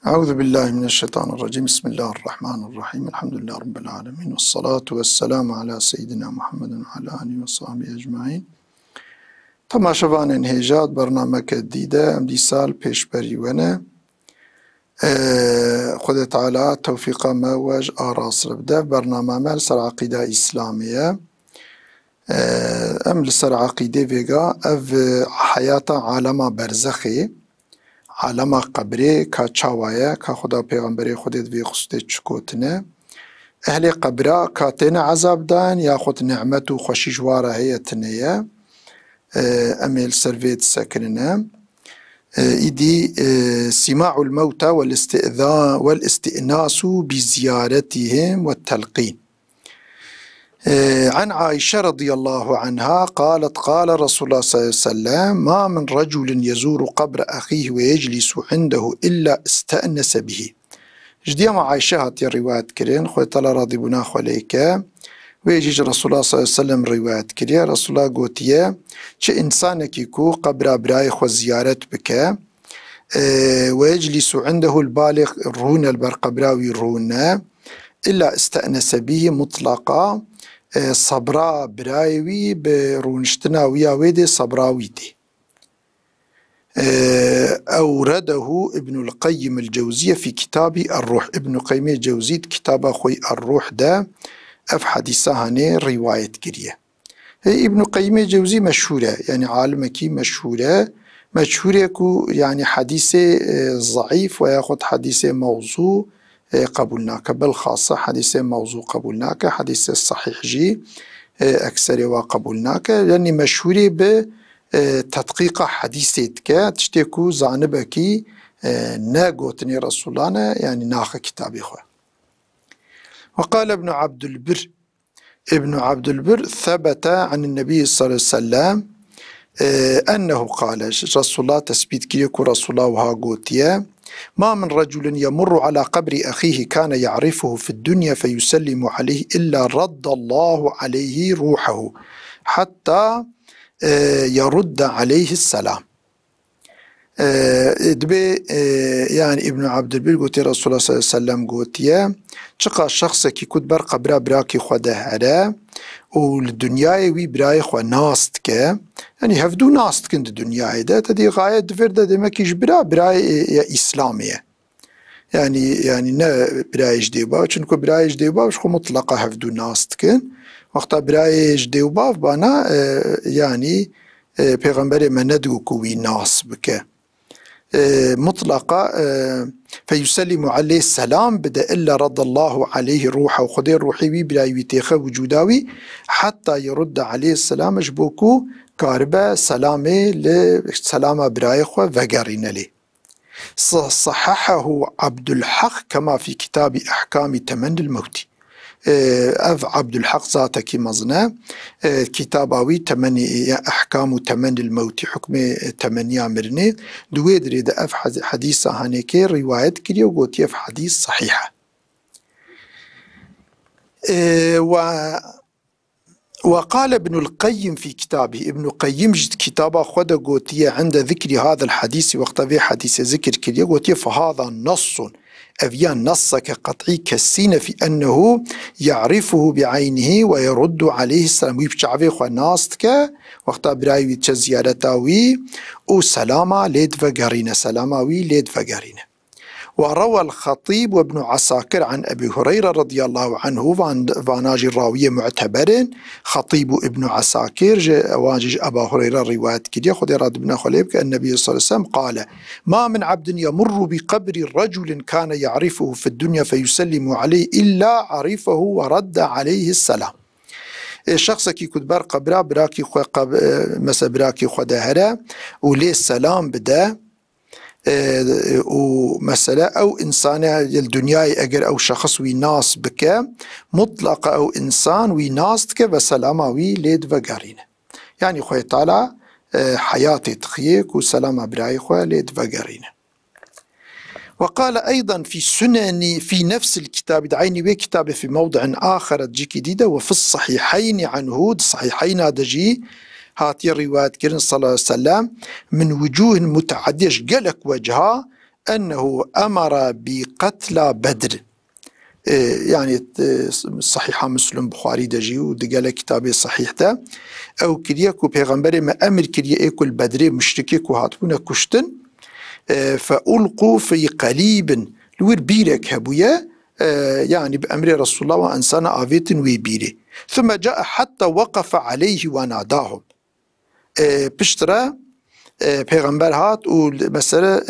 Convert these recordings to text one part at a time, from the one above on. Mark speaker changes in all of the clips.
Speaker 1: أعوذ بالله من الشيطان الرجيم. بسم الله الرحمن الرحيم. الحمد لله رب العالمين، والصلاة والسلام على سيدنا محمد وعلى آله وصحبه أجمعين. تماشاوان انهیجات برنامه دیده ام دی سال پیش بریونه خود تعالی توفیق ما وج آراس ربده برنامه مال سر عقیده اسلامیه ام لسر عقیده ویگا اف حیات عالم برزخی عالم قبری که چاوایه که خدا پیغمبری خودت وی خسته چکوتنه اهل قبره که تین عذاب دان یا خود نعمت و خوشی جواره هیتنیه أميل سرفيت ساكننا إدي سماع الموتى والاستئناس بزيارتهم والتلقين. عن عائشة رضي الله عنها قالت قال رسول الله صلى الله عليه وسلم ما من رجل يزور قبر أخيه ويجلس عنده إلا استأنس به. جديا مع عائشة هاتي الروايات كرين خوي طلع راضي بناخ عليك ويجي رسول الله صلى الله عليه وسلم روايات كريا رسول الله قوتيه چه إنسانك يكو قبر براي خو زيارت بك ويجلس عنده البالغ رون البرقبراوي رونا إلا استأنس به مطلقا صبرا برايوي برونشتنا ويا ويدي صبراوي دي. أورده ابن القيم الجوزية في كتاب الروح. ابن القيم الجوزي كتاب أخوي الروح ده اف حديثة هاني رواية كريه. ابن قيم الجوزي مشهورة يعني عالمكي مشهورة كو يعني حديث ضعيف وياخد حديث موضوع قبولناك بالخاصة حديث موضوع قبولناك حديث الصحيح جي أكثر وقبولناك يعني مشهورة بتدقيق حديثتك تشتكو زانبكي ناقوتني رسولنا يعني ناخ كتابي خواه. وقال ابن عبد البر ثبت عن النبي صلى الله عليه وسلم أنه قال رسول الله تثبيت كريكو رسول الله وها قوتيا ما من رجل يمر على قبر أخيه كان يعرفه في الدنيا فيسلم عليه إلا رد الله عليه روحه حتى يرد عليه السلام. دبي يعني ابن عبد البر قلت رسول الله صلى الله عليه وسلم قلت يا شقا شخص كي كنت بر قبرا براكي خده هرا والدنيا وي براي خو ناستك يعني هفدو ناستك عند الدنيا ده تدي غاية دفرده دمكيش براي إسلامية يعني نا براي جديبا چونكو براي جديبا وش خو مطلقة هفدو ناستك وقتا براي جديبا بانا يعني پیغمبر من ندقو كوي ناس بك مطلقة فيسلم عليه السلام بدا إلا رد الله عليه روحه وخدير روحي بلا يتيخه وجوداوي حتى يرد عليه السلام جبوكو كاربا سلامي لسلامة برايخه وقارين لي. صححه عبد الحق كما في كتاب أحكام تمني الموت. أف عبد الحق ذاتك مزنا كتاباوي تمني أحكام تمني الموت حكم تمني مرني دويد ريد أف حديثة هانيك رواية كري وقوت يف حديث صحيحة. وقال ابن القيم في كتابه ابن القيم جد كتابه خد قوتية عند ذكر هذا الحديث وقت في حديث ذكر كري قوتية فهذا نص أفيان نصك قطعي كالسين في أنه يعرفه بعينه ويرد عليه السلام ويبشعفه خناستك وقت برايوي تزيارتاوي وسلامة ليد فقرين سلاماوي ليد فقرين. وروى الخطيب وابن عساكر عن أبي هريرة رضي الله عنه واناجي الراوية معتبر خطيب ابن عساكر واجج أبا هريرة رواية كده خد راد بن خليب كأن النبي صلى الله عليه وسلم قال ما من عبد يمر بقبر رجل كان يعرفه في الدنيا فيسلم عليه إلا عرفه ورد عليه السلام. شخص كي كنت بر قبره براكي خو مثلا براكي خدهره وليه السلام بدا ومسألة أو إنسان الدنيا أجر أو شخص ويناس بك مطلق أو إنسان ويناس بك بسلامة ويلد وقارين يعني خوي تعالى حياتي تخيك وسلامة براي خوي ليد وقارين. وقال أيضا في سنن في نفس الكتاب دعيني وكتابه في موضع آخر تجيك جديدة وفي الصحيحين عنه الصحيحين هذا جي هاتي الروايات كرن صلى الله عليه وسلم من وجوه متعددة قالك وجهها أنه أمر بقتل بدر. يعني صحيحة مسلم بخاري دجي ودقال كتابي صحيح ده أو كريكو بيغمبري ما أمر كريكو البدري مشركيكو هاتبونا كشتن فألقوا في قليب لوير بيرك هبويا يعني بأمر رسول الله وأنسان آفيت ويبيري ثم جاء حتى وقف عليه وناداهم بشترى پیغمبر هات و مثلا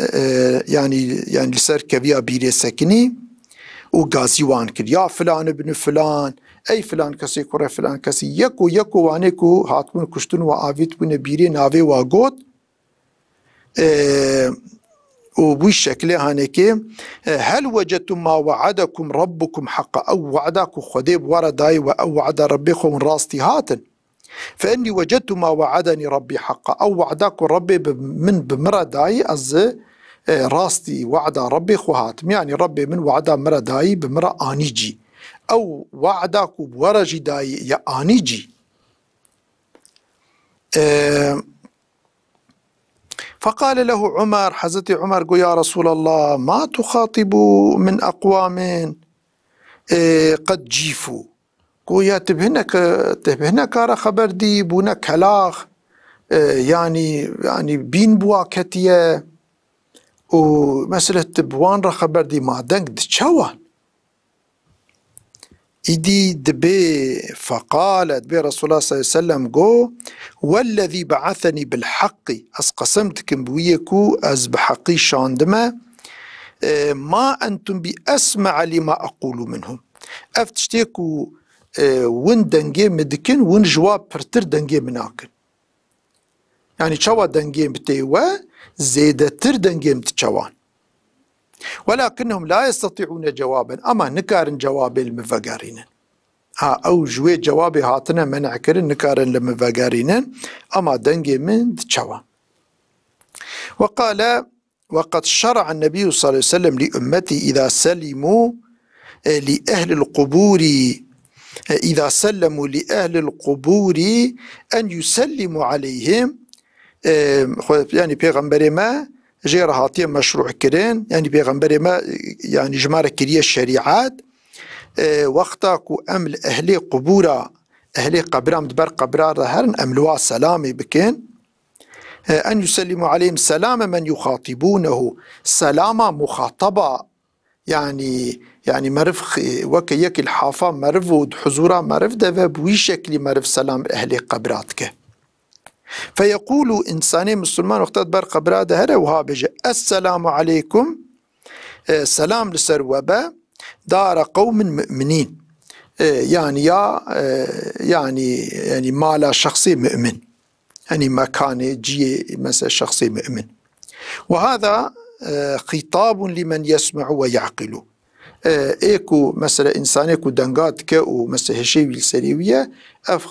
Speaker 1: يعني لسر كبيا بيري سكني و غازي وان كر يا فلان ابن فلان اي فلان كسي كره فلان كسي يكو وانيكو هاتبون كشتون و آفيت بون بيري ناوي واغوت وبوي شكل هانيكي هل وجدتم ما وعدكم ربكم حقا او وعدكم خديب ورداي او وعد ربكم راستي هاتن فإني وجدت ما وعدني ربي حقا أو وعدك ربي من بمرداي أز راستي وعد ربي خوهاتم يعني ربي من وعد مرداي بمرا آنيجي أو وعدك بورجي داي يا آنيجي فقال له عمر حزتي عمر قو يا رسول الله ما تخاطب من أقوام قد جيفوا قويا تبهنا كارا خبر دي بونا كلاخ يعني بين بوا كتيا ومسألة تبوان را خبر دي ما دنك دشوان إدي دبي فقالت بي رسول الله صلى الله عليه وسلم قو والذي بعثني بالحق أسقسمتكم بويكو أز بحقي شاندما ما أنتم بأسمع لما أقول منهم أفتشتيكو ون دنگي مدكن ون جواب پرتر دنگي مناكن يعني چوا دنگي بتيوا زيادة تر دنگي متچوان ولكنهم لا يستطيعون جوابا اما نكارن جواب المفقارين او جوي جوابي هاتنا منع كرن نكارن المفقارين اما دنگي من تچوان وقال وقد شرع النبي صلى الله عليه وسلم لأمتي إذا سلموا لأهل القبور إذا سلموا لأهل القبور أن يسلموا عليهم يعني بيغمبر ما غير هاتي مشروع كرين يعني بيغمبر ما يعني جمارة كريه الشريعات وقتاكو أمل أهلي قبورا أهلي قبرا مدبر قبرا هرن أملوا سلامي بكين أن يسلموا عليهم سلام من يخاطبونه سلام مخاطبة يعني مرف وكيك الحافة مرف وحزورا مرف دفا بوي شكل مرف سلام أهل قبراتك فيقول إنساني مسلمان وقتات بر قبرات هذا وهابجة السلام عليكم سلام لسروبا دار قوم مؤمنين يعني مالا شخصي مؤمن يعني مكان جي مثلا شخصي مؤمن وهذا خطاب لمن يسمع ويعقل ايكو مثلا انسانيكو دنگات كو مثلا هشيوي السريوية اف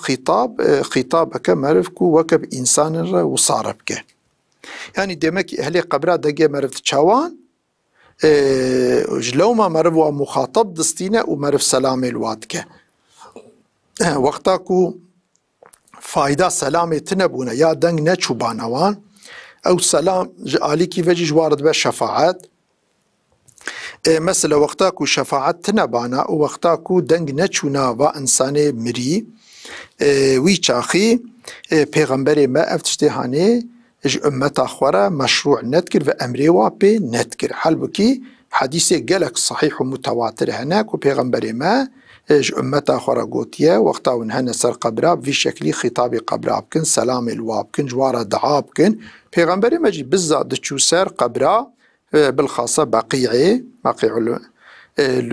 Speaker 1: خطابك مرفكو وكب انسان وصاربك يعني دمك اهلي قبرات دقيا مرف تشاوان جلو ما مرفوا مخاطب دستينة ومرف سلامي الوادك وقتاكو فايدة سلامي تنبونا يا دنگ نچو بانوان او سلام آلي كيف يجي جوارد بالشفاعات مثلا وقتاكو شفاعت تنبانا و وقتاكو دنگ نچونا و انسان مري وي چاخي پیغمبر ما افتشتهاني اج امتا خورا مشروع نتكر و امري وابي نتكر حلبكي حديثي قلق صحيح ومتواتر هناك و پیغمبر ما اج امتا خورا قوتيا وقتا ونهنا سر قبراب في شكلي خطاب قبراب كن سلام الواب كن جوارا دعاب كن پیغمبر ما جي بزاد دچو سر قبرا بالخاصة بقيع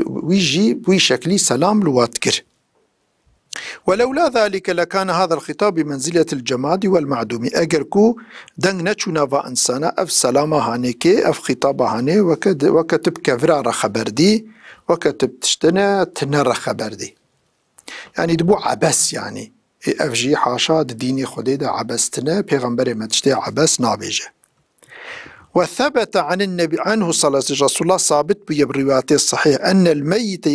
Speaker 1: ويجي بوي شكلي سلام لواتكر ولولا ذلك لكان هذا الخطاب بمنزلة الجماد والمعدوم اگركو دنگ نچونا و انسانا اف سلامة هانيكي اف خطابة هاني وكتب كفرار خبردي وكتب تشتنا تنر خبردي يعني دبو عبس يعني اف جي حاشا ديني خديدا عبستنا پیغمبر ما تشتي عبس نابيجه وثبت عن النبي عنه صلى الله عليه وسلم رسول الله ثابت بالروايات الصحيح أن الميت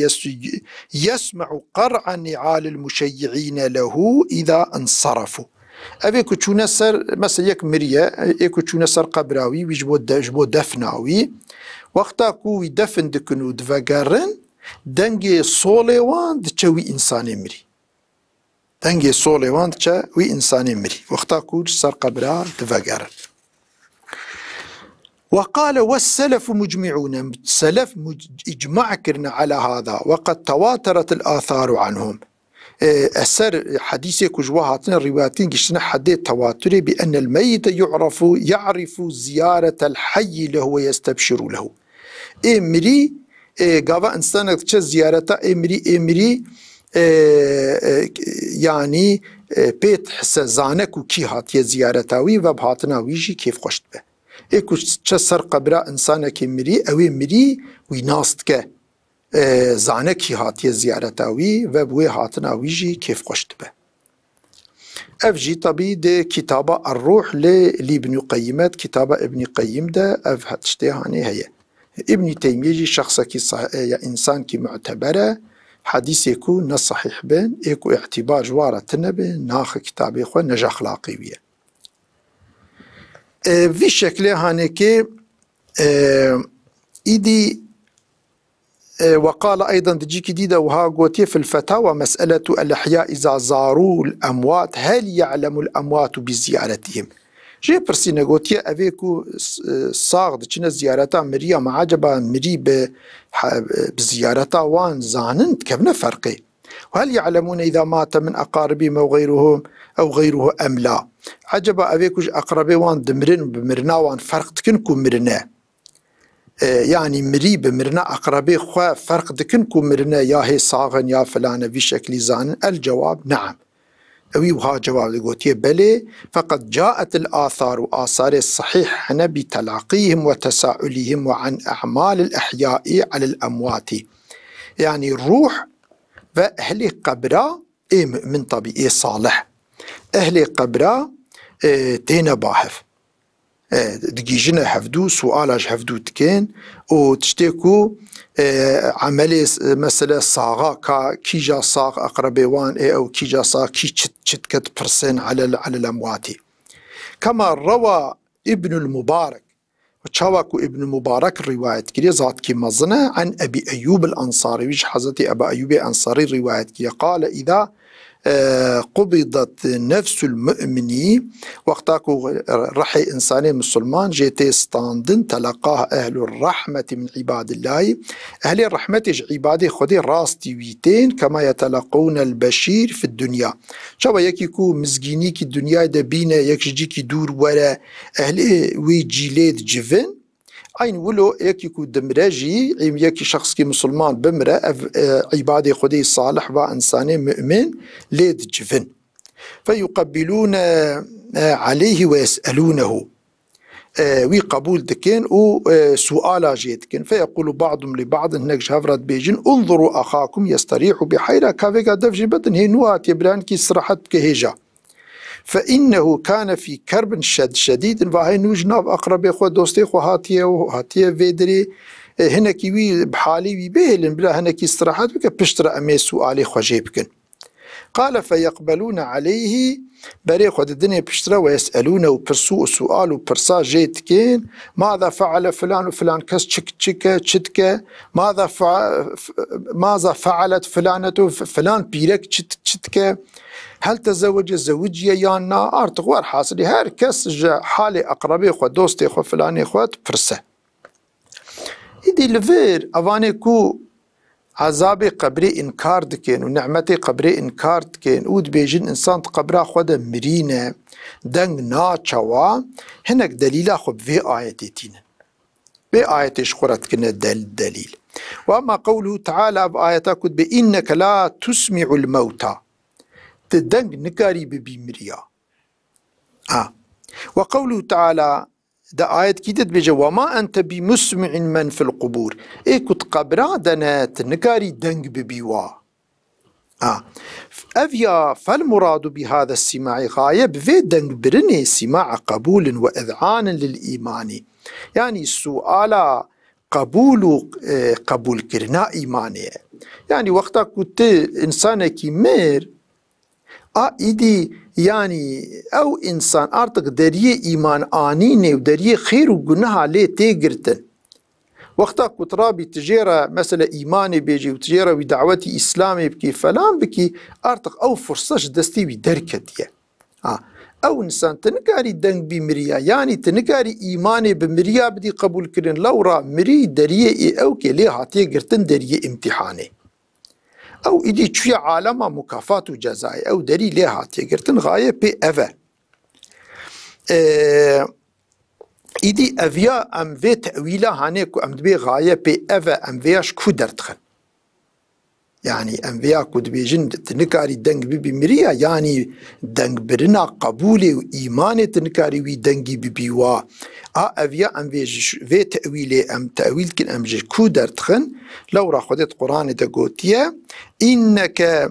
Speaker 1: يسمع قرع نعال المشيعين له إذا انصرفوا اوی کچونه سر مثلا یک مریه ای کچونه سر قبراوی ویج بو دفناوی وقتا کو وی دفن دکنو دفگرن دنگ صولي وان دچوي انساني مري دنگ صولي وان دچوي انساني مري وقتا كوج سر قبرا دفقر. وقال والسلف مجمعون السلف اجماع كرنا على هذا وقد تواترت الآثار عنهم. أسر حديثي كجوهاتنا الرواياتين قشنا حديث تواتري بأن الميت يعرف زيارة الحي له ويستبشر له. مري قاوا انسان چه زيارتا امري يعني بيت حس زانك وكي هاتيه زيارتاوي و بهاتنا ويجي كيف خوشت به ايكو چه سر قبرا انسانك امري اوي مري ويناستك زانك هاتيه زيارتاوي و بوي هاتنا ويجي كيف خوشت به. افجي طبي دي كتابة الروح لابن قيمات كتابة ابن قيم ده اف هتشتهاني هي ابن تيمية شخص كي إنسان كي معتبره حديث يكون نصحيح بين يكو اعتبار جوارة تنبه ناخ كتابي خو نجا أخلاقي بيه. في شكل هانيكي إيدي وقال أيضا تجيك ديدا وها قوتي في الفتاوى مسألة الأحياء إذا زاروا الأموات هل يعلم الأموات بزيارتهم؟ جي برسينا قوتي أفيكو صاغد چنا زيارتا مريا معجبا مري بزيارتا وان زانن كبنا فرقي وهل يعلمون إذا مات من أقاربهم أو غيرهم أو غيره أم لا؟ عجبا أفيكو أقربي وان دمرن بمرنا وان فرق تكنكو مرنا يعني مري بمرنا أقربي خوا فرق تكنكو مرنا يا هي صاغن يا فلانة في شكل زانن. الجواب نعم أوي وها جواب قوتي بلي فقد جاءت الآثار وآثار الصحيح بتلاقيهم وتساؤلهم وعن أعمال الأحياء على الأموات. يعني الروح وأهل قبرا من طبيعي صالح أهل قبرا تينا باحف دقيجنا حفدو سؤالاج حفدو تكين وتشتكو عملي مثلا صاغا كيجا صاغ أقربيوان أو كيجا صاغ كي تشتكت برسن على الأموات. كما روى ابن المبارك وشاوكو ابن المبارك الرواية كي ذات كي مزنة عن أبي أيوب الأنصاري ويش حضرتي أبا أيوب الأنصاري الرواية كي قال إذا قبضت نفس المؤمن وقتاكو رحي إنساني مسلمان جيتي ستاندن تلقاه أهل الرحمة من عباد الله. أهل الرحمة عبادي خدي راستي ويتين كما يتلقون البشير في الدنيا. شابا يكيكو مزجيني كي الدنيا دبينا يكجيكي دور ولا أهل ويجيليد جفن عين ولو يكيكو دمراجي يكي شخص كي مسلمان بمرا عبادي خدي صالح وإنساني مؤمن ليد جفن فيقبلون عليه ويسألونه وقبول دكين وسؤال جيتكين فيقول بعضهم لبعض هناك شهفرات بيجين انظروا أخاكم يستريح بحيرة كافيكا دفجي بدن هنوات يبران كي استراحت كهيجا فإنه كان في كرب شديد وهي نوجناب أقرب خو دوستي خو هاتيه فيدري هنا كيوي بحالي بيبهلن بلا هنا كي استراحات بك بشتر أمي سؤالي خجيبكن. قال فيقبلون عليه بري خد الدنيا بشترا ويسألونه وبرسوء سؤال وبرسا جيتكين ماذا فعل فلان وفلان كس تشتك ماذا فعلت فلانة فلان بيرك تشتك هل تزوج زوجية يانا ارتغوار حاصلي هر كس جا حالي أقربي خو دوستي خو فلاني خو برسا إيدي لفير أفاني كو عذاب قبري إنكار دكين ونعمتي قبري إنكار دكين ود بيجين إنسان قبرا خودا مرينة دنگ ناچوا هناك دليل أخو بفي آياتين بآياتش خورت كنا دليل. وأما قوله تعالى بآياتك بإنك لا تسمع الموتى تدنگ نكاري ببيمريا وقوله تعالى دا آيات كيدت بيجا وما أنت بمسمع من في القبور كنت قبرا دنات نكاري دنگ ببيوا أفيا فالمراد بهذا السماع غاية بفي دنگ برني سماع قبول وإذعان للإيمان يعني السؤال قبول كرنا إيماني يعني وقتا كنت إنسانك مير ایدی yani ew insan artık deriye iman anîne û deriye xêr û guneha lê tê girtin. Wexta ku tirabî tijêra mesela îmanê bêjî û tijêra wî dawetî İslamê bikî falan bikî artık ew fursa ji destê wî derketiye. Ew insan tu nikarî deng bî miriya yanî tu nikarî îmanê bi miriya bidî qebûl kirin lewra mirî deriyê ew kê lê hatiye girtin deriyê imtîhanê. Ew îdî çûye alema mukafat û cezayê ew derî lê hatiye girtin gaye pê ev e. İdî eviya em vê tewîla hanê ku em dibê gaye pê ev e em vêya ji ku derdixin. Yani em vêya ku dibêjin tu nikarî deng bibî miriya yanî dengbirina qebûlê û îmanê tu nikarî wî dengî bibî wa. Eviya em vê tewîlê em tewîl dikin em ji ku derdixin lewra Xwedê di Qur'anê de gotiye înneke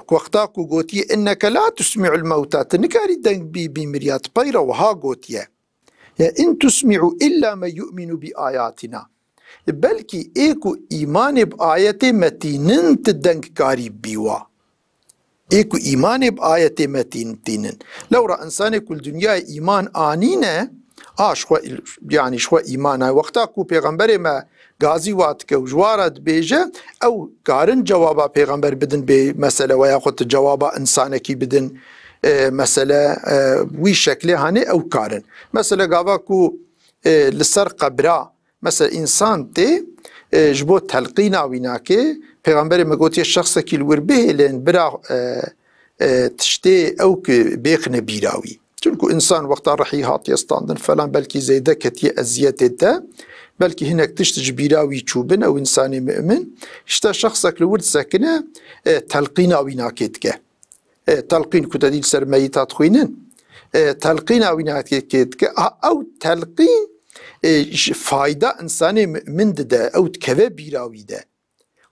Speaker 1: wexta ku gotiye inneke la tusmi'ul mewta tu nikarî deng bibî miriya tu peyra wiha gotiye. İn tusmi'u illa men yu'minu bi ayatina. Belkî ê ku îmanê bi ayetê me tînin tu deng karî bî wa. Ê ku îmanê bi ayetê me tînin. Lewra insanê ku li dunyayê îman anîne yani ji xwe îman e wexta ku pêxemberê me gazî wat dike û ji wan re dibêje ew karin cewaba pêxember bidin bê mesele we ya xwe tu cewaba insanekî bidin mesele wî şeklê hanê ew karin. Mesele gava ku li ser qebra mesela insan tê ji bo telqîna wî nake pêxemberê me gotiye şexsekî li wir bihêlin bira tiştê ew ki bêxine bîra wî. Çünkü insan wexta rihî hatiye standin falan belkî zêde ketiye eziyetê te belkî hinek tişt ji bîra wî çûbin ew insanê mümin işte şexsek li wir disekine telqîna wî nakê dike. Telqîn ku te dî li ser meyîta dixwînin telqîna wî nakê dike ew telqîn fayda insanê mümin dide ew dikeve bîra wî de.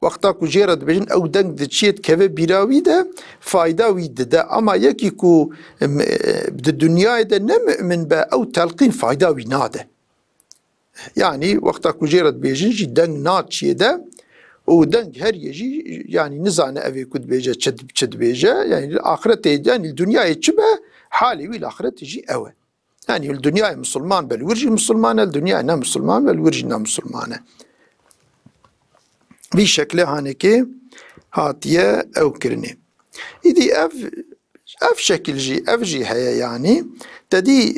Speaker 1: Wexta ku jê re dibêjin ew deng diçiye dikeve bîra wî de fayda wî dide ama yekî ku di dunyayê de ne mümin be ew telqîn fayda wî nade. Yani wexta ku jê re dibêjin jî deng naçiye de û deng herî jî yani nizane evê ku dibêje çi dibêje yani axiretê yani dunyayê çi be halê wî li axiretê jî ew e. Yani li dunyayê Müslüman be li wir jî Müslüman e li dunyayê ne Müslüman be li wir jî ne Müslüman e. Vî şeklê hanekê hatiye ew kirinê. İdî ev şekil jî ev jî heye yani te dî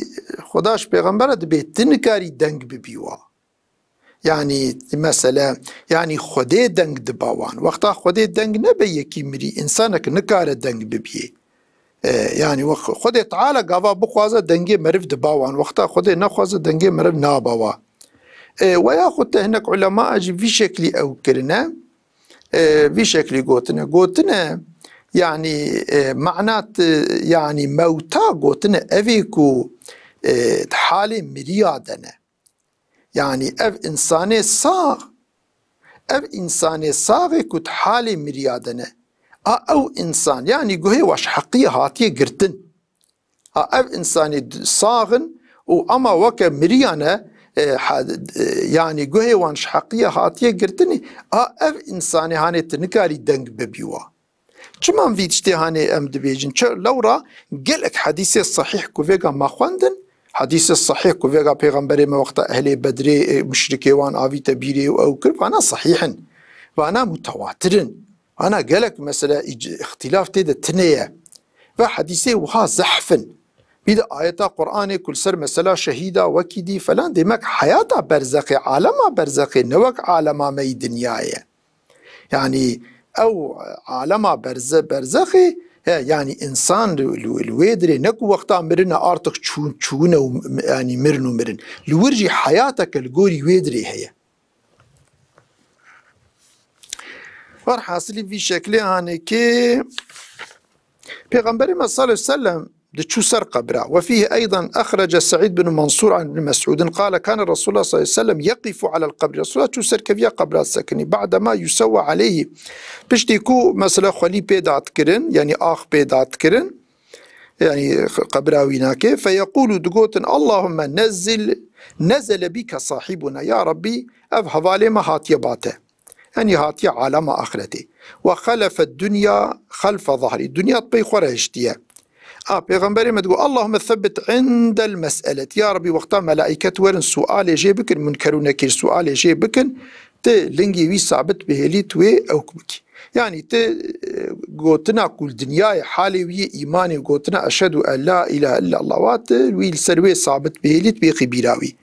Speaker 1: Xweda ji pêxembera dibê tu nikarî deng bibî wa. Yani mesela yani Xwedê deng diba wan. Wexta Xwedê deng nebe yekî mirî insanek nikare deng bibîye. Yani Xwedê Teala gava bixwaze dengê meriv diba wan. Wexta Xwedê nexwaze dengê meriv naba wa. Weya xwe te hinek ulema jî vî şeklî ew kirine vî şeklî gotine. Gotine yani manat yani mewta gotine evê ku halê miriya de ne. Yani ev insanê sağ ev insanê saxê ku halê miriya de ne. Ew insan yani guhê waş heqiye hatiye girtin. Ev insanê saxin û ama weke miriya ne yani guhê wan ji heqiye hatiye girtinê ev insanê hanê tu nikarî deng bibî wa. Çiman vî tiştê hanê em dibêjin lewra gelek hadîsê sahîh ku vêga ma xwendin hadîsê sahîh ku vêga pêxemberê me wexta ehlê bedrê müşrikê wan avîte bîrê û ew kir vana sahîhin vana mutewatirin vana gelek mesele ihtilaf tê de tune ye ve hadîsê wiha zehfin. Bir de ayeta Kur'anê kul ser mesela şehîda wekî dî falan demek hayata berzexê alema berzexê ne wek alema me dünyayê. Yani ew alema berzexê yani insan li wê dirê ne ku wexta mirine artık çûne û yani mirin û mirin. Li wir jî hayateke li gorî wê dirê heye. Berhasilî vî şeklê hanekê Peygamberimiz sallallahu aleyhi ve sellem دتشو سر قبره. وفيه أيضا أخرج سعيد بن منصور عن ابن مسعود قال كان الرسول صلى الله عليه وسلم يقف على القبر. رسول الله تشو سر كفيا قبر السكني بعدما يسوى عليه بشتيكو مثلا خلي بيدات كرن يعني آخ بيدات كرن يعني قبراويناك فيقول دقوتن اللهم نزل بك صاحبنا يا ربي أف هذالي ما هاتي باته يعني هاتي عالم آخرتي وخلف الدنيا خلف ظهري، الدنيا طبي خورهشتيا. پیغمبر ما تقول اللهم ثبت عند المسألة، يا ربي وقتا ملائكة ورن سؤال جي بكن منكر ونكير سؤال جي بكن ت لنجي وي ثابت بهلي توي او كبكي، يعني ت قوتنا كل دنيا حالي وي ايماني قوتنا اشهد ان لا اله الا الله وات وي السروي ثابت بهلي بيخي بيراوي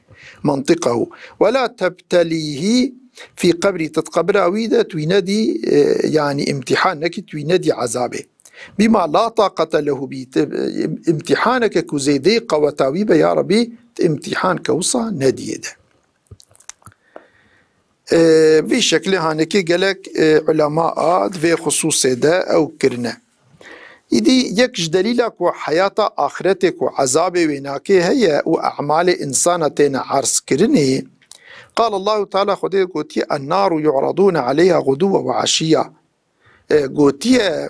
Speaker 1: منطقه، ولا تبتليه في قبري تتقبراوي ده تويندي يعني امتحان نكي تويندي عذابه بما لا طاقة له بي، امتحانك كوزي ضيقة وتاويبة يا ربي امتحان كوصا نديه ده. في شكل هانكي قالك علماء في خصوص ده او كرنا يدي يكش دليلك وحياة آخرتك وعذاب ويناكي هي وأعمال إنسانتين عرس كرني. قال الله تعالى خدي قوتي النار يعرضون عليها غدوة وعشية، قوتي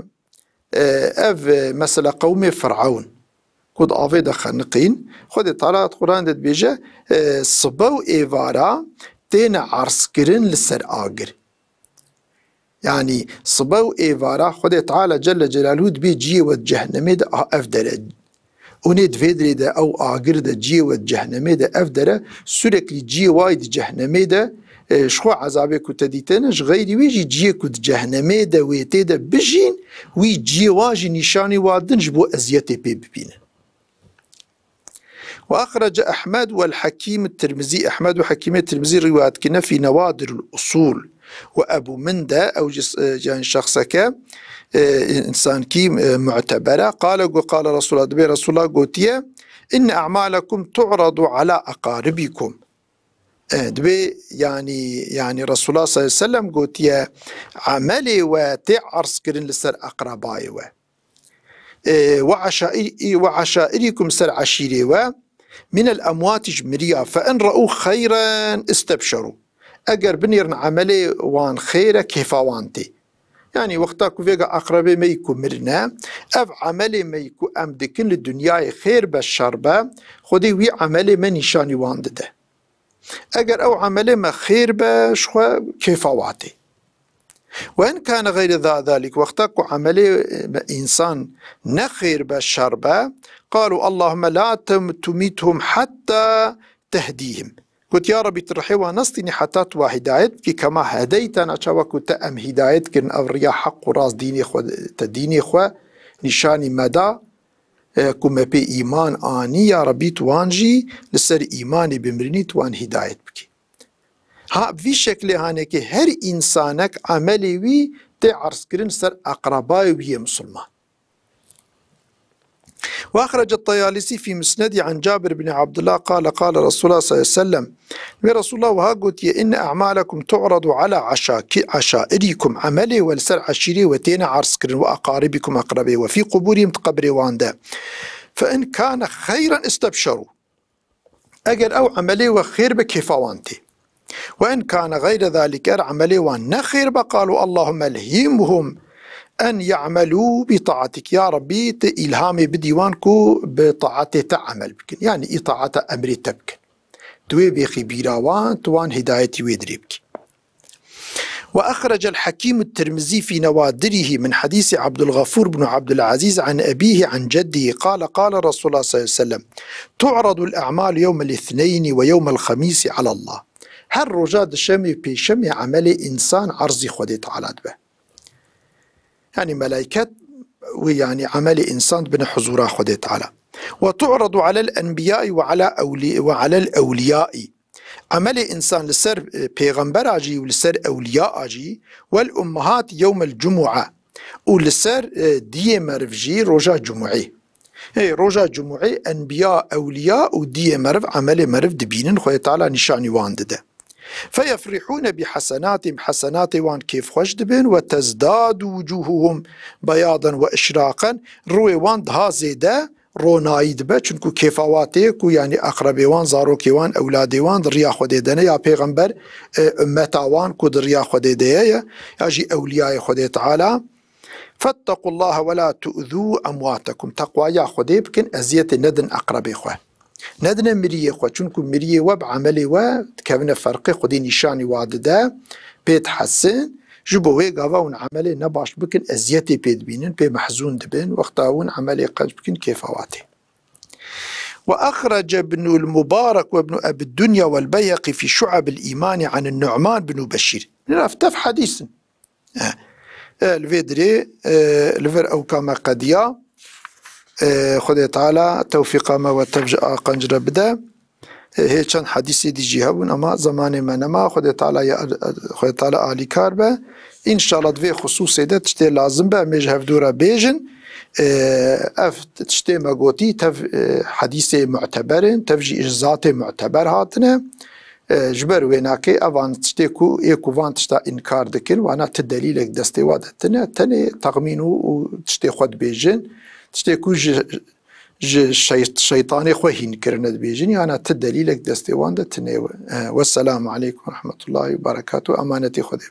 Speaker 1: اف مثلا قوم فرعون كود افي دخنقين خدي تعالى القرآن دت بيجا صبو ايفارا تين عرسكرين لسر آقر، يعني صبو ايفارا خدي تعالى جل جلاله بي جيوة جهنمي دا افدر ونيد فيدري دا او آقر دا جيوة جهنمي دا افدر سوركلي جيوة جهنمي دا شخو عذابك وتديتنش غيري ويجي جيكو جهنمي دا ويتي دا بجين ويجي واجي نشاني وادنج بو ازيتي بي ببين. وأخرج أحمد والحكيم الترمذي، أحمد وحكيم الترمذي رواية كنا في نوادر الأصول، وأبو مندى أو يعني شخصك إنسان كي معتبرة قال رسول الله قوتيا إن أعمالكم تعرض على أقاربكم، دبي يعني رسول الله صلى الله عليه وسلم قوتيا عملي وتعرس كرن لسر أقربائي وعشائركم سر عشيري من الأموات جمريا فإن رأوا خيرا استبشروا، أجر بنيرن عملي وان خيرا كيفا وانتي، يعني وقتا كوفيقا أقربي ما يكون مرنا أف عملي ما يكون أمدكن للدنيا خير بالشربة خدي وي عملي ما نشاني واندده، أجر أو عملي ما خير بشخوا كيفا واتي. وإن كان غير ذلك وقتا عملي إنسان نخير بالشربة قالوا اللهم لا تميتهم حتى تهديهم، قلت يا ربي ترحيوا نصتني حتى توا هدايتك كما هديتنا شوكو تأم هدايتك أوريا حق راس ديني خو تديني خو نشاني مدى كما بي إيمان آني يا ربي توانجي لسر إيماني بمرني توان هدايت بكي. ها في شكل هانك هر إنسانك عملي وي تعرس كرن سر أقرباي وي مسلمان. وأخرج الطيالسي في مسند عن جابر بن عبد الله قال قال رسول الله صلى الله عليه وسلم برسول الله وها قلت إن أعمالكم تعرض على عشائركم عملي والسر عشيري وتين عرسكر وأقاربكم أقربي وفي قبورهم تقبري واندا، فإن كان خيرا استبشروا أجر أو عملي وخير بكيفا وانتي، وإن كان غير ذلك عملي وان خير بقالوا اللهم الهمهم أن يعملوا بطاعتك يا ربي إلهامي بديوانكو بطاعتي تعمل بكن، يعني إطاعة أمري تبكن توي بيخي بيراوان توان هدايتي ويدريبك. وأخرج الحكيم الترمذي في نوادره من حديث عبد الغفور بن عبد العزيز عن أبيه عن جده قال رسول الله صلى الله عليه وسلم تعرض الأعمال يوم الاثنين ويوم الخميس على الله، هر رجاد شمي بشمي عملي إنسان عرضي خديت على دبه، يعني ملائكة ويعني عمل إنسان بن حضور خدي تعالى. وتعرض على الأنبياء وعلى الأولياء، عمل إنسان لسر پیغمبر أجي ولسر أولياء أجي، والأمهات يوم الجمعة ولسر دي مرفجي رجا جمعي، هي رجا جمعي أنبياء أولياء ودي مرف عمل مرف دبينن خدي تعالى نشاني واندده، فيفرحون بحسناتهم حسنات وان كيف خوش دبن وتزداد وجوههم بياضا وإشراقا روي وان دها زيدا روناي دبه چونكو كيفاواتيك يعني أقربي وان زاروكي وان أولادي وان دريا خودي دنه يا پیغمبر أمتا وان كو دريا خودي ديه يجي أولياء خودي تعالى فاتقوا الله ولا تؤذوا أمواتكم، تقوى يا خودي بكن أزيت ندن أقربي خواه ندنا مريه خو چونكو مريه و بعملي و كابنا فرقي خدي نشاني وادده بيت حسن جبوه قاواون عملي نباش بكن ازيتي بيد بينن بي محزون دبن وقتاون عملي قج بكن كيفواته. وأخرج ابن المبارك وابن أبي الدنيا والبيهقي في شعب الإيمان عن النعمان بن بشير نفتف حديث الفيدري الفر أو كما قديا خدي تعالى توفيق ما وتفجأ قنجر بدا هيك كان حديثي دي جيهابون أما زمان ما نما خدي تعالى آلي كاربه إن شاء الله دوي خصوصي ده تشتي لازم بقى ميجهف دورا بيجن اف تشتي ما قوتي تف حديثي معتبرن تفجي اجزاتي معتبر هاتنا جبر ويناكي اوان تشتيكو ايكو فان تشتا انكار دكن وانا تدليلك دستي وادتنا تاني تغمينو وتشتي خود بيجن تشتيكو شيطاني خوهين كرند بيجن يعني تدليلك دستي وان دتني والسلام عليكم ورحمة الله وبركاته أمانتي خدي